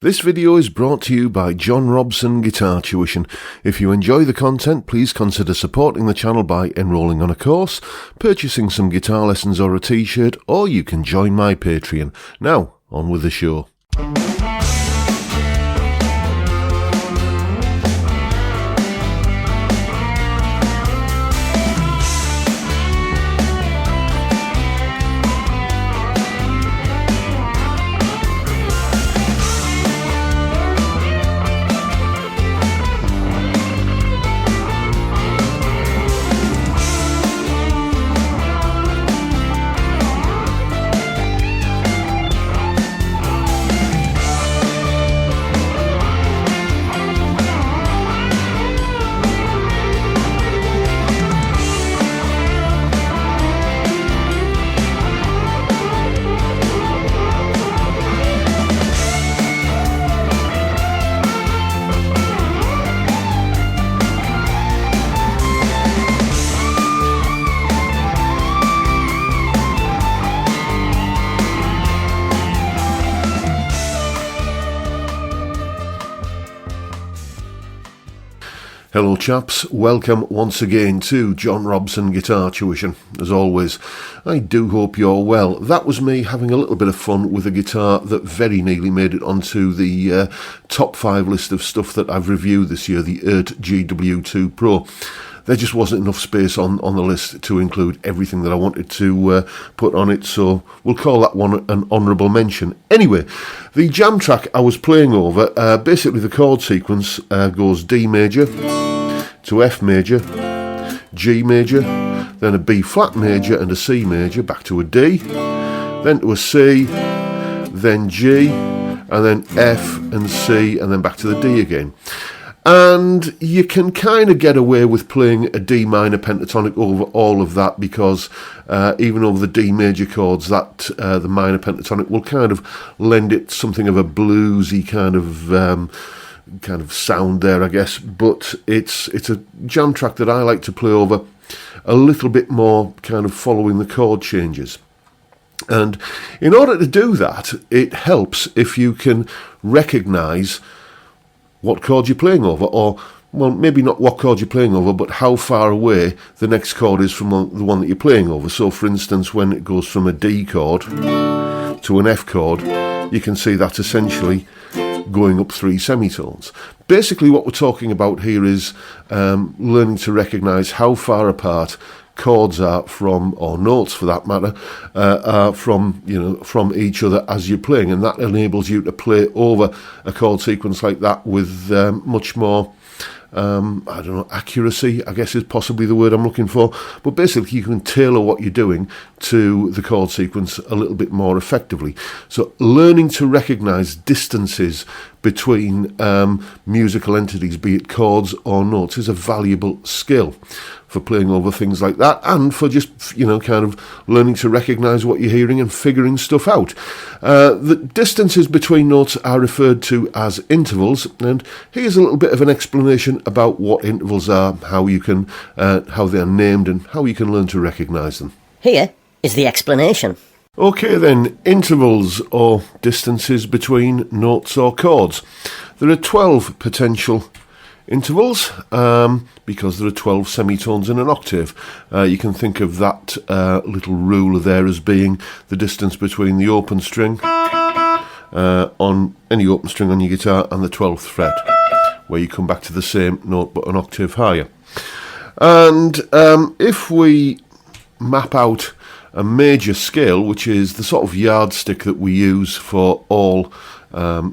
This video is brought to you by John Robson Guitar Tuition. If you enjoy the content, please consider supporting the channel by enrolling on a course, purchasing some guitar lessons or a t-shirt, or you can join my Patreon. Now, on with the show. Hello chaps, welcome once again to John Robson Guitar Tuition. As always, I do hope you're well. That was me having a little bit of fun with a guitar that very nearly made it onto the top 5 list of stuff that I've reviewed this year, the ERT GW2 Pro. There just wasn't enough space on the list to include everything that I wanted to put on it, so we'll call that one an honourable mention. Anyway, the jam track I was playing over, basically the chord sequence goes D major to F major, G major, then a B flat major and a C major, back to a D, then to a C, then G, and then F and C, and then back to the D again. And you can kind of get away with playing a D minor pentatonic over all of that because even over the D major chords, that the minor pentatonic will kind of lend it something of a bluesy kind of sound there, I guess. But it's a jam track that I like to play over a little bit more, kind of following the chord changes. And in order to do that, it helps if you can recognise what chord you're playing over, or, well, maybe not what chord you're playing over, but how far away the next chord is from the one that you're playing over. So, for instance, when it goes from a D chord to an F chord, you can see that's essentially going up 3 semitones. Basically, what we're talking about here is learning to recognise how far apart chords are from, or notes for that matter, are from each other as you're playing, and that enables you to play over a chord sequence like that with much more accuracy, I guess is possibly the word I'm looking for. But basically you can tailor what you're doing to the chord sequence a little bit more effectively. So learning to recognise distances between musical entities, be it chords or notes, is a valuable skill for playing over things like that, and for just, kind of learning to recognise what you're hearing and figuring stuff out. The distances between notes are referred to as intervals, and here's a little bit of an explanation about what intervals are, how they're named, and how you can learn to recognise them. Here is the explanation. Okay then, intervals, or distances between notes or chords. There are 12 potential intervals, because there are 12 semitones in an octave. You can think of that little ruler there as being the distance between the open string on any open string on your guitar and the 12th fret, where you come back to the same note but an octave higher. And if we map out a major scale, which is the sort of yardstick that we use for all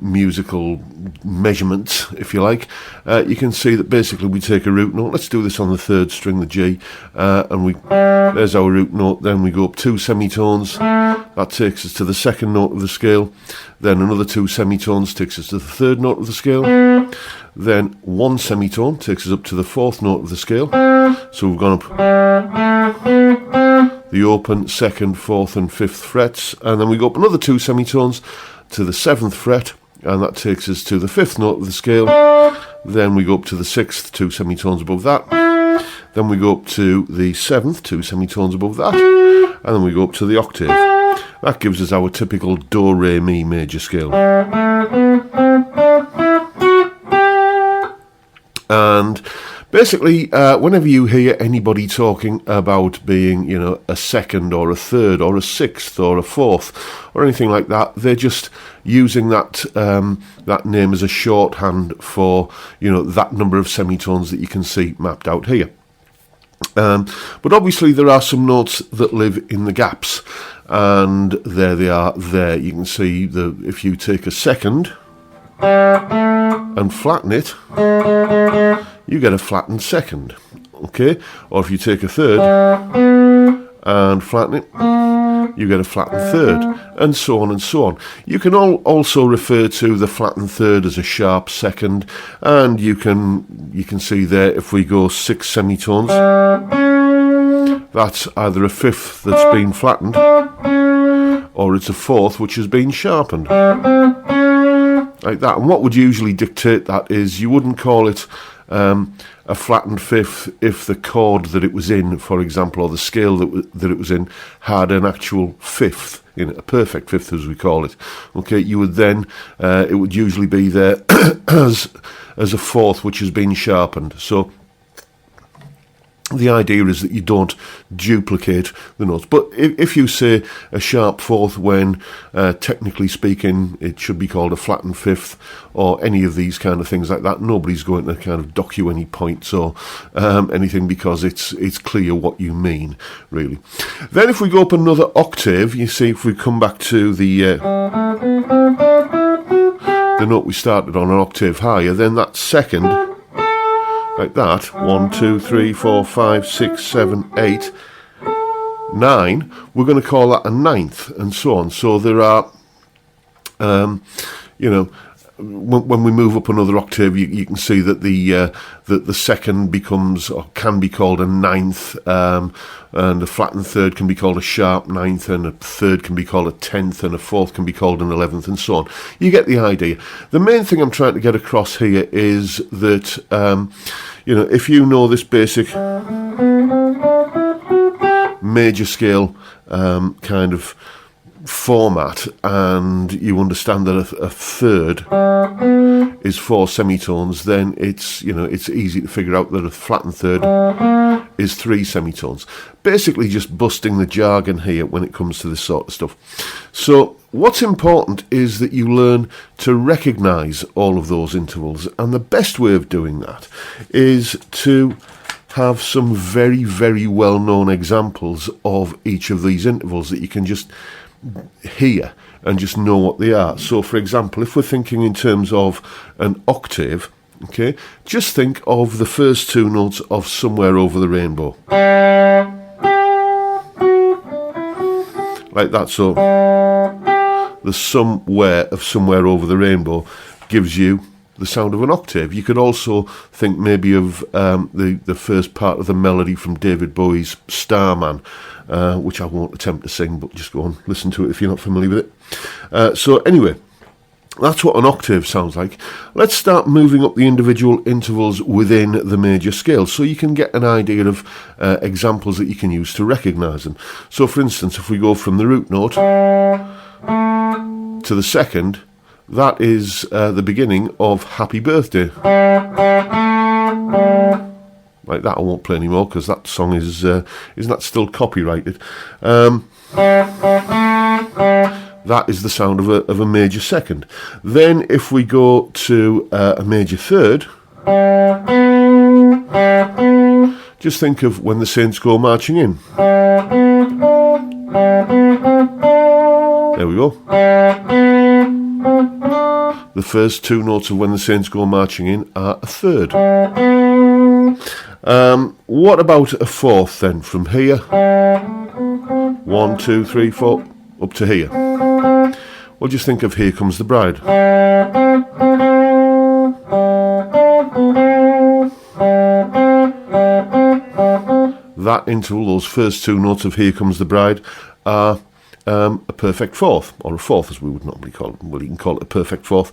musical measurements, if you like, you can see that basically we take a root note. Let's do this on the 3rd string, the G, and there's our root note. Then we go up 2 semitones, that takes us to the 2nd note of the scale. Then another 2 semitones takes us to the 3rd note of the scale. Then 1 semitone takes us up to the 4th note of the scale. So we've gone up the open 2nd, 4th and 5th frets, and then we go up another 2 semitones to the 7th fret, and that takes us to the 5th note of the scale. Then we go up to the 6th, 2 semitones above that. Then we go up to the 7th, 2 semitones above that, and then we go up to the octave. That gives us our typical do, re, mi major scale. And basically, whenever you hear anybody talking about being, a second or a third or a sixth or a fourth or anything like that, they're just using that that name as a shorthand for, that number of semitones that you can see mapped out here. But obviously there are some notes that live in the gaps, and there they are there. You can see if you take a second and flatten it, you get a flattened second, okay? Or if you take a third and flatten it, you get a flattened third, and so on and so on. You can also refer to the flattened third as a sharp second, and you can see there, if we go 6 semitones, that's either a fifth that's been flattened, or it's a fourth which has been sharpened. Like that. And what would usually dictate that is you wouldn't call it a flattened fifth if the chord that it was in, for example, or the scale that it was in, had an actual fifth, a perfect fifth as we call it. Okay, you would then, it would usually be there as a fourth which has been sharpened. So the idea is that you don't duplicate the notes. But if you say a sharp fourth when, technically speaking, it should be called a flattened fifth, or any of these kind of things like that, nobody's going to kind of dock you any points or anything, because it's clear what you mean, really. Then if we go up another octave, you see, if we come back to the note we started on, an octave higher, then that second, like that, 1, 2, 3, 4, 5, 6, 7, 8, 9, we're going to call that a ninth, and so on. So there are, when we move up another octave, you can see that the second becomes, or can be called, a ninth, and a flattened third can be called a sharp ninth, and a third can be called a tenth, and a fourth can be called an 11th, and so on. You get the idea. The main thing I'm trying to get across here is that, if you know this basic major scale kind of format, and you understand that a third is 4 semitones, then it's easy to figure out that a flattened third is 3 semitones. Basically just busting the jargon here when it comes to this sort of stuff. So what's important is that you learn to recognise all of those intervals, and the best way of doing that is to have some very, very well-known examples of each of these intervals that you can just hear and just know what they are. So for example, if we're thinking in terms of an octave, okay, just think of the first 2 notes of Somewhere Over the Rainbow, like that. So the somewhere of Somewhere Over the Rainbow gives you the sound of an octave. You could also think maybe of the first part of the melody from David Bowie's Starman, which I won't attempt to sing, but just go on, listen to it if you're not familiar with it. So anyway, that's what an octave sounds like. Let's start moving up the individual intervals within the major scale, so you can get an idea of examples that you can use to recognise them. So for instance, if we go from the root note to the second, that is the beginning of Happy Birthday. Like that. I won't play anymore because that song isn't that still copyrighted. That is the sound of a major second. Then if we go to a major third, just think of When the Saints Go Marching In. There we go. The first 2 notes of When the Saints Go Marching In are a third. What about a fourth then? From here, 1, 2, 3, 4, up to here. Well, just think of Here Comes the Bride. That interval, those first 2 notes of Here Comes the Bride, are a perfect fourth, or a fourth as we would normally call it. Well, you can call it a perfect fourth.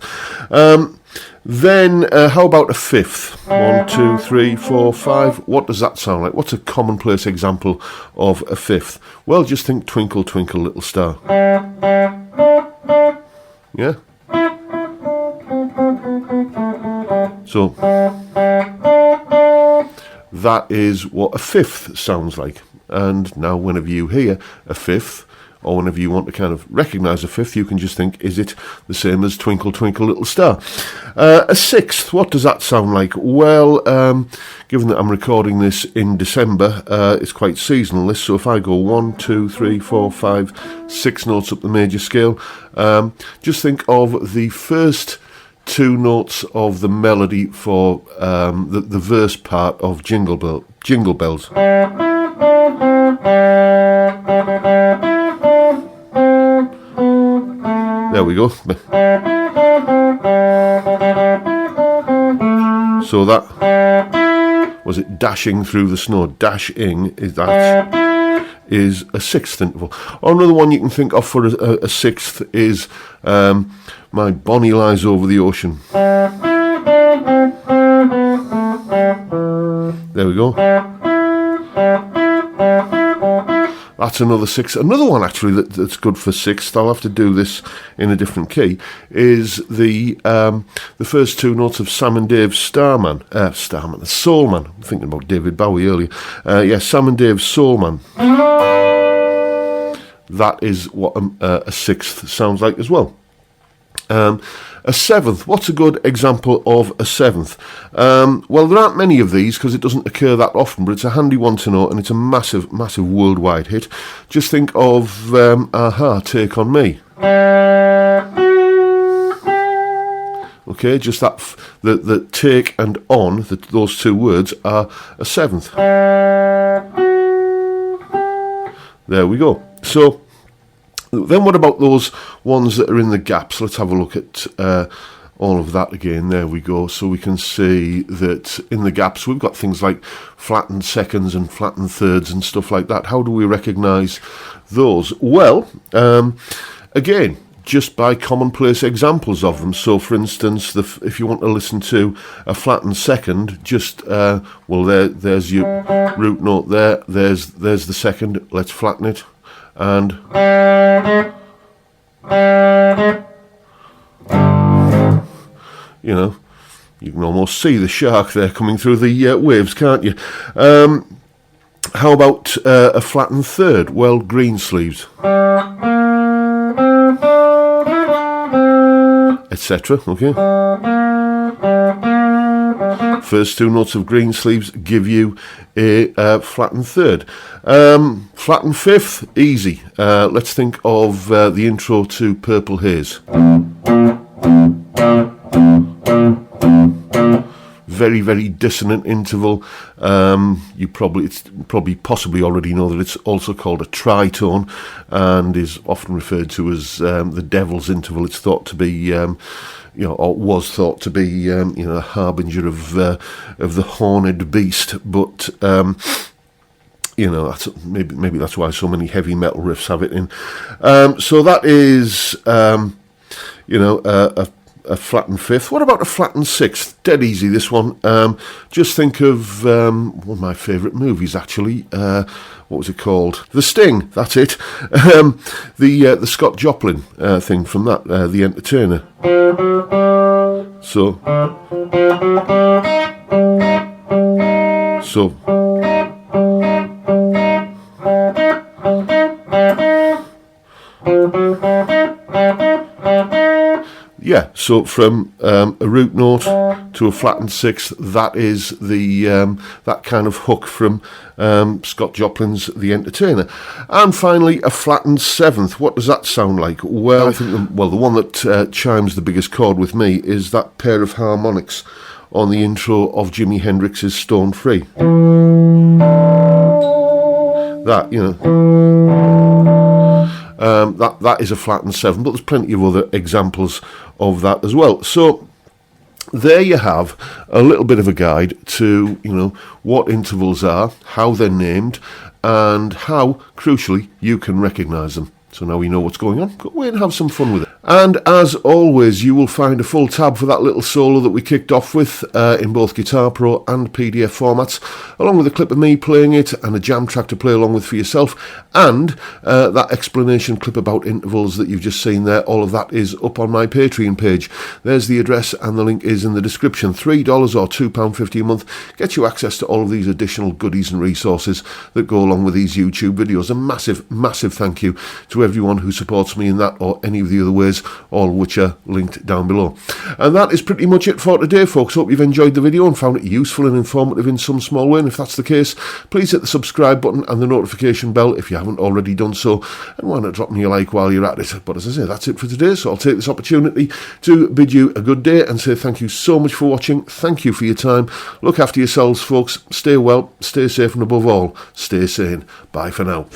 Then how about a fifth? 1, 2, 3, 4, 5. What does that sound like? What's a commonplace example of a fifth? Well, just think Twinkle, Twinkle, Little Star. Yeah? So that is what a fifth sounds like. And now whenever you hear a fifth, or whenever you want to kind of recognise a fifth, you can just think, is it the same as Twinkle, Twinkle, Little Star? A sixth, what does that sound like? Well, given that I'm recording this in December, it's quite seasonal, this. So if I go 1, 2, 3, 4, 5, 6 notes up the major scale, just think of the first 2 notes of the melody for the verse part of Jingle Bells. There we go. So that was it. Dashing through the snow. Dashing is a sixth interval. Or another one you can think of for a sixth is My Bonnie Lies Over the Ocean. There we go. That's another sixth. Another one actually that's good for sixth. I'll have to do this in a different key. Is the first 2 notes of Sam and Dave's Soulman. I'm thinking about David Bowie earlier. Sam and Dave's Soulman. That is what a sixth sounds like as well. A seventh. What's a good example of a seventh? Well, there aren't many of these because it doesn't occur that often, but it's a handy one to know, and it's a massive, massive worldwide hit. Just think of Aha, Take On Me. Okay, just that, the take and on, those 2 words are a seventh. There we go. So, then what about those ones that are in the gaps? Let's have a look at all of that again. There we go. So we can see that in the gaps we've got things like flattened seconds and flattened thirds and stuff like that. How do we recognise those? Well, again, just by commonplace examples of them. So, for instance, if you want to listen to a flattened second, just there's your root note there. There's the second. Let's flatten it. And you can almost see the shark there coming through the waves, can't you? How about a flattened third? Well, Greensleeves, etc. Okay. First 2 notes of Greensleeves give you a flattened third. Flattened fifth, easy. Let's think of the intro to Purple Haze. Very, very dissonant interval. You possibly already know that it's also called a tritone and is often referred to as the devil's interval. It's thought to be or was thought to be, a harbinger of the horned beast. But that's, maybe that's why so many heavy metal riffs have it in. So that is, a flattened fifth. What about a flattened sixth? Dead easy, this one. Just think of one of my favourite movies, actually. What was it called? The Sting. That's it. The Scott Joplin thing from that, The Entertainer. So. Yeah, so from a root note to a flattened sixth, that is that kind of hook from Scott Joplin's The Entertainer. And finally, a flattened seventh. What does that sound like? Well, I think the one that chimes the biggest chord with me is that pair of harmonics on the intro of Jimi Hendrix's Stone Free. That, that is a flattened seven, but there's plenty of other examples of that as well. So there you have a little bit of a guide to what intervals are, how they're named, and how, crucially, you can recognise them. So now you know what's going on. Go away and have some fun with it. And as always, you will find a full tab for that little solo that we kicked off with in both Guitar Pro and PDF formats, along with a clip of me playing it and a jam track to play along with for yourself, and that explanation clip about intervals that you've just seen there. All of that is up on my Patreon page. There's the address and the link is in the description. $3 or £2.50 a month gets you access to all of these additional goodies and resources that go along with these YouTube videos. A massive, massive thank you to everyone who supports me in that or any of the other ways, all which are linked down below. And that is pretty much it for today, folks. Hope you've enjoyed the video and found it useful and informative in some small way. And if that's the case, please hit the subscribe button and the notification bell if you haven't already done so. And why not drop me a like while you're at it. But as I say, that's it for today. So I'll take this opportunity to bid you a good day and say thank you so much for watching. Thank you for your time. Look after yourselves, folks. Stay well, stay safe, and above all, stay sane. Bye for now.